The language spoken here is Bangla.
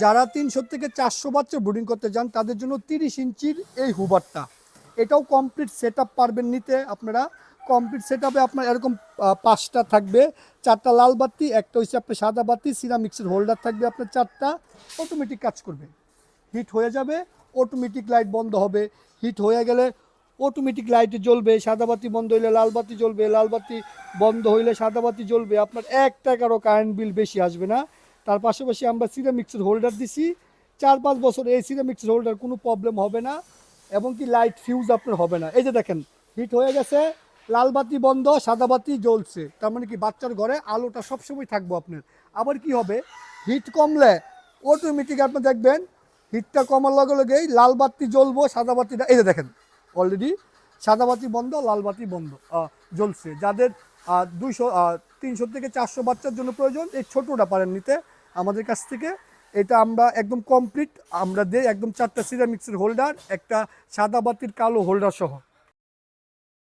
যারা 300 থেকে 400 বাচ্চা ব্রুডিং করতে যান তাদের জন্য 30 ইঞ্চির এই হুবারটা, এটাও কমপ্লিট সেট আপ পারবেন নিতে আপনারা। কমপ্লিট সেট আপে আপনার এরকম 5টা থাকবে, 4টা লাল বাতি, একটা হচ্ছে আপনার সাদা বাতি, সিরামিক্সের হোল্ডার থাকবে আপনার 4টা, অটোমেটিক কাজ করবে। হিট হয়ে যাবে, অটোমেটিক লাইট বন্ধ হবে, হিট হয়ে গেলে অটোমেটিক লাইট জ্বলবে, সাদা বাতি বন্ধ হইলে লাল বাতি জ্বলবে, লাল বাতি বন্ধ হইলে সাদা বাতি জ্বলবে। আপনার 1 টাকারও কারেন্ট বিল বেশি আসবে না। তার পাশাপাশি আমরা সিরামিক্সের হোল্ডার দিছি, 4-5 বছর এই সিরামিক্সের হোল্ডার কোনো প্রবলেম হবে না, এবং কি লাইট ফিউজ আপনার হবে না। এই যে দেখেন হিট হয়ে গেছে, লাল বাতি বন্ধ, সাদা বাতি জ্বলছে, তার মানে কি বাচ্চার ঘরে আলোটা সবসময় থাকবো আপনার। আবার কি হবে, হিট কমলে অটোমেটিক আপনি দেখবেন হিটটা কমার লগে লগেই লাল বাতি জ্বলবো, সাদা বাতিটা এই যে দেখেন অলরেডি সাদা বাতি বন্ধ, লাল বাতি বন্ধ জ্বলছে। যাদের 300 থেকে 400 বাচ্চার জন্য প্রয়োজন, এই ছোটোটা পারেন নিতে আমাদের কাছ থেকে। এটা আমরা একদম কমপ্লিট আমরা দিই, একদম 4টা সিরামিক্সের হোল্ডার, একটা সাদা বাতির কালো হোল্ডার সহ।